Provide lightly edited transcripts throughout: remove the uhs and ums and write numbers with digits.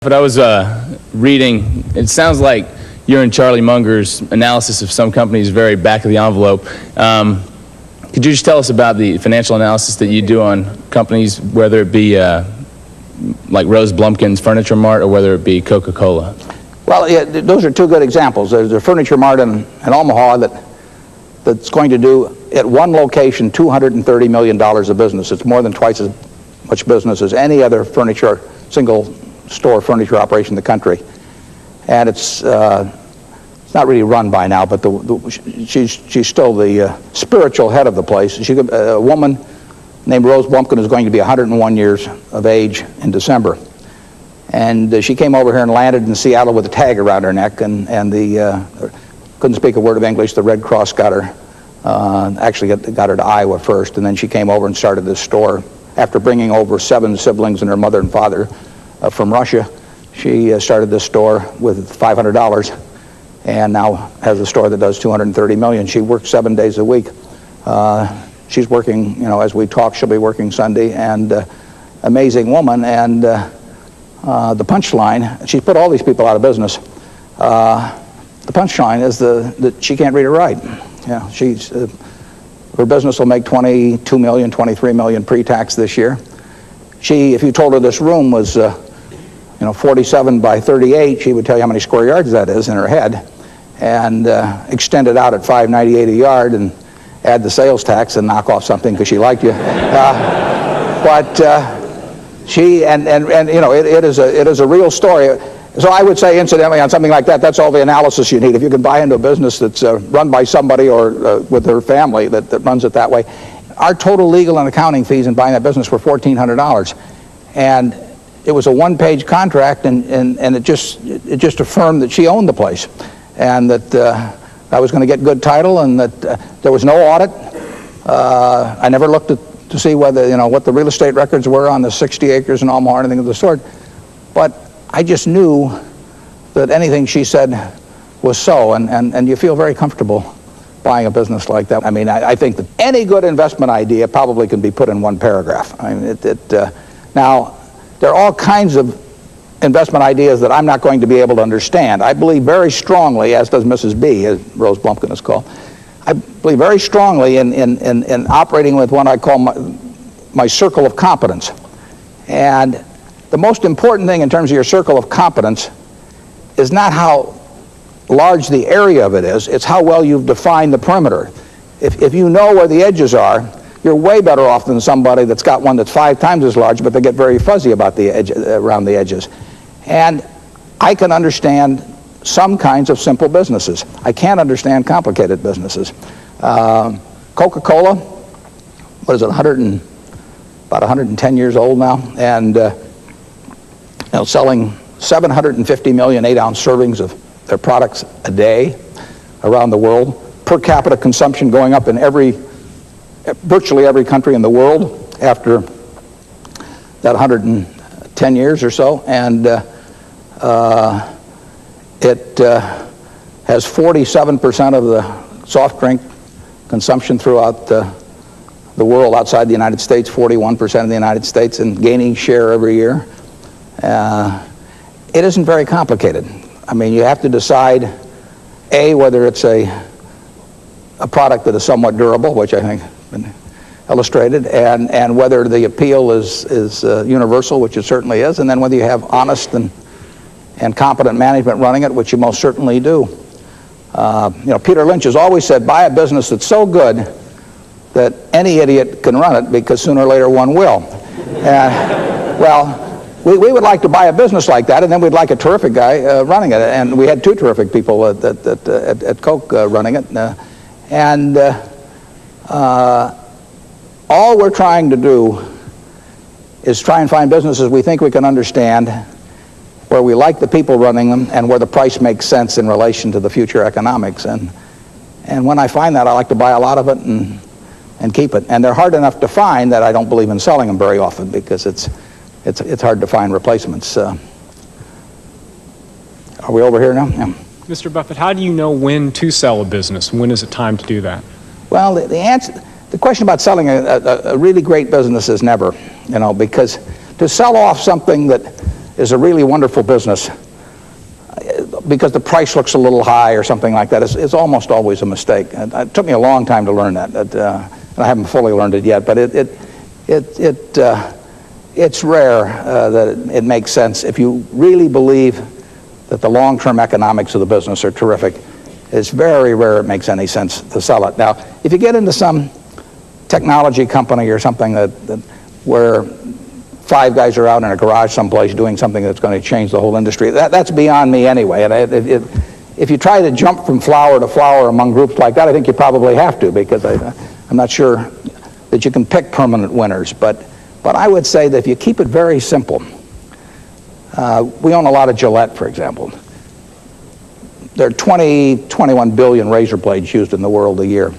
But I was reading, it sounds like you're in Charlie Munger's analysis of some companies very back of the envelope. Could you just tell us about the financial analysis that you do on companies, whether it be like Rose Blumkin's Furniture Mart or whether it be Coca-Cola? Well, yeah, those are two good examples. There's a Furniture Mart in Omaha that's going to do, at one location, $230 million of business. It's more than twice as much business as any other single store furniture operation in the country. And it's not really run by now, but she's still the spiritual head of the place. A woman named Rose Blumkin is going to be 101 years of age in December. And she came over here and landed in Seattle with a tag around her neck, and couldn't speak a word of English. The Red Cross got her, actually got her to Iowa first, and then she came over and started this store. After bringing over 7 siblings and her mother and father from Russia, she started this store with $500 and now has a store that does $230 million. She works 7 days a week. She's working, as we talk, she'll be working Sunday, and amazing woman. And the punchline, she's put all these people out of business. The punchline is that she can't read or write. Yeah, her business will make $22 million, $23 million pre-tax this year. If you told her this room was 47 by 38, she would tell you how many square yards that is in her head, and extend it out at $5.98 a yard and add the sales tax and knock off something because she liked you. It is a real story. So I would say, incidentally, on something like that, that's all the analysis you need. If you can buy into a business that's run by somebody or with their family that runs it that way. Our total legal and accounting fees in buying that business were $1,400. And it was a one-page contract, and it just affirmed that she owned the place, and that I was going to get good title, and that there was no audit. I never looked to see whether, what the real estate records were on the 60 acres in Omaha or anything of the sort. But I just knew that anything she said was so, and you feel very comfortable buying a business like that. I mean, I think that any good investment idea probably can be put in one paragraph. I mean, now, there are all kinds of investment ideas that I'm not going to be able to understand. I believe very strongly, as does Mrs. B, as Rose Blumkin is called, I believe very strongly in operating with what I call my circle of competence. And the most important thing in terms of your circle of competence is not how large the area of it is, it's how well you've defined the perimeter. If you know where the edges are, you're way better off than somebody that's got one that's 5 times as large, but they get very fuzzy about the edge, around the edges. And I can understand some kinds of simple businesses. I can't understand complicated businesses. Coca-Cola, what is it, about 110 years old now, and selling 750 million 8-ounce servings of their products a day around the world. Per capita consumption going up in virtually every country in the world after that 110 years or so, and it has 47% of the soft drink consumption throughout the world outside the United States, 41% in the United States, and gaining share every year. It isn't very complicated. I mean, you have to decide, A, whether it's a product that is somewhat durable, which I think has been illustrated, and whether the appeal is universal, which it certainly is, and then whether you have honest and competent management running it, which you most certainly do. Peter Lynch has always said, buy a business that's so good that any idiot can run it, because sooner or later one will. We would like to buy a business like that, and then we'd like a terrific guy running it. And we had 2 terrific people at Coke running it. All we're trying to do is try and find businesses we think we can understand, where we like the people running them, and where the price makes sense in relation to the future economics. And when I find that, I like to buy a lot of it and keep it. And they're hard enough to find that I don't believe in selling them very often, because it's hard to find replacements. Are we over here now? Yeah. Mr. Buffett, how do you know when to sell a business? When is it time to do that? Well, the question about selling a really great business is never, because to sell off something that is a really wonderful business because the price looks a little high or something like that. It's almost always a mistake. And it took me a long time to learn that, and I haven't fully learned it yet. But it's rare that it makes sense. If you really believe that the long-term economics of the business are terrific, it's very rare it makes any sense to sell it. Now, if you get into some technology company or something where 5 guys are out in a garage someplace doing something that's going to change the whole industry, that's beyond me anyway. And if you try to jump from flower to flower among groups like that, I think you probably have to, because I'm not sure that you can pick permanent winners. But I would say that if you keep it very simple, we own a lot of Gillette, for example. There are 21 billion razor blades used in the world a year.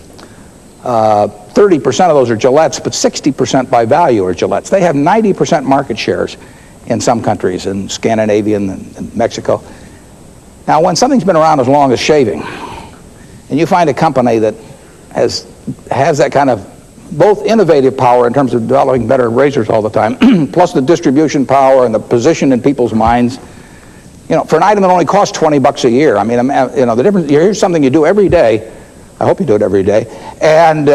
30% of those are Gillettes, but 60% by value are Gillettes. They have 90% market shares in some countries, in Scandinavia and Mexico. Now, when something's been around as long as shaving, and you find a company that has that kind of both innovative power in terms of developing better razors all the time, plus the distribution power and the position in people's minds, for an item that only costs $20 a year, I mean, the difference, here's something you do every day. I hope you do it every day. And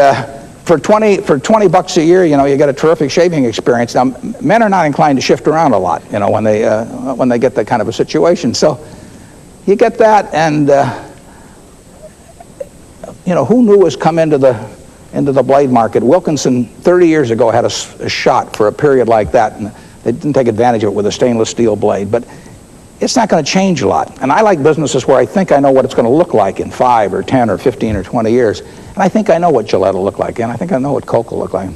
for $20 a year, you get a terrific shaving experience. Now, men are not inclined to shift around a lot, when they get that kind of a situation. So you get that, and who knew was come into the blade market? Wilkinson 30 years ago had a shot for a period like that, and they didn't take advantage of it with a stainless steel blade. But it's not going to change a lot. And I like businesses where I think I know what it's going to look like in 5 or 10 or 15 or 20 years. And I think I know what Gillette will look like, and I think I know what Coke will look like.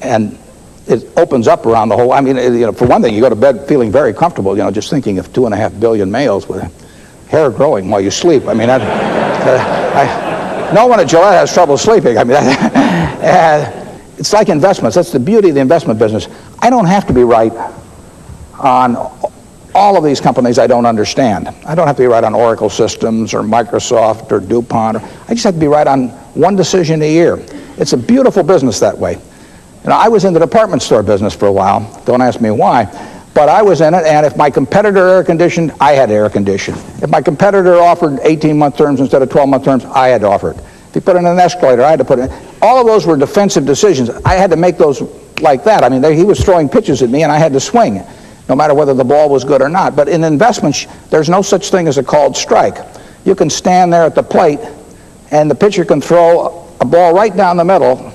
And it opens up around the whole. I mean, for one thing, you go to bed feeling very comfortable. Just thinking of 2.5 billion males with hair growing while you sleep. I mean, no one at Gillette has trouble sleeping. I mean, it's like investments. That's the beauty of the investment business. I don't have to be right on all of these companies I don't understand. I don't have to be right on Oracle Systems or Microsoft or DuPont. I just have to be right on one decision a year. It's a beautiful business that way. I was in the department store business for a while. Don't ask me why. But I was in it, and if my competitor air conditioned, I had to air condition. If my competitor offered 18-month terms instead of 12-month terms, I had to offer it. If he put in an escalator, I had to put it in. All of those were defensive decisions. I had to make those like that. I mean, he was throwing pitches at me, and I had to swing, no matter whether the ball was good or not. But in investments, there's no such thing as a called strike. You can stand there at the plate, and the pitcher can throw a ball right down the middle,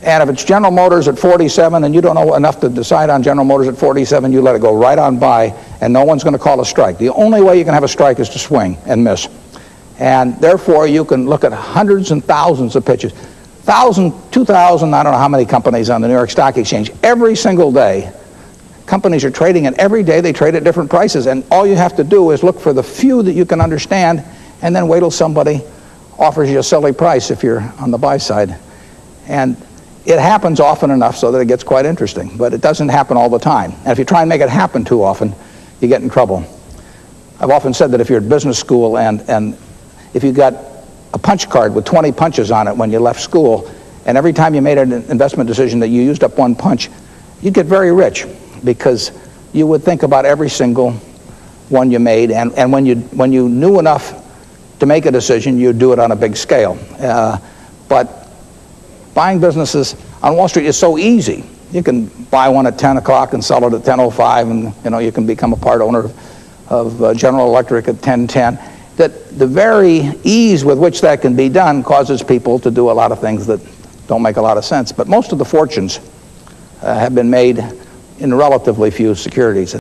and if it's General Motors at 47 and you don't know enough to decide on General Motors at 47, you let it go right on by, and no one's going to call a strike. The only way you can have a strike is to swing and miss. And therefore, you can look at hundreds and thousands of pitches. 1,000, 2,000, I don't know how many companies on the New York Stock Exchange. Every single day, companies are trading, and every day they trade at different prices. And all you have to do is look for the few that you can understand, and then wait till somebody offers you a silly price if you're on the buy side. And it happens often enough so that it gets quite interesting, but it doesn't happen all the time. And if you try and make it happen too often, you get in trouble. I've often said that if you're at business school and if you got a punch card with 20 punches on it when you left school, and every time you made an investment decision that you used up one punch, you'd get very rich, because you would think about every single one you made, and when you knew enough to make a decision, you'd do it on a big scale. But buying businesses on Wall Street is so easy. You can buy one at 10 o'clock and sell it at 10:05, and you can become a part owner of General Electric at 10:10. That the very ease with which that can be done causes people to do a lot of things that don't make a lot of sense. But most of the fortunes have been made in relatively few securities.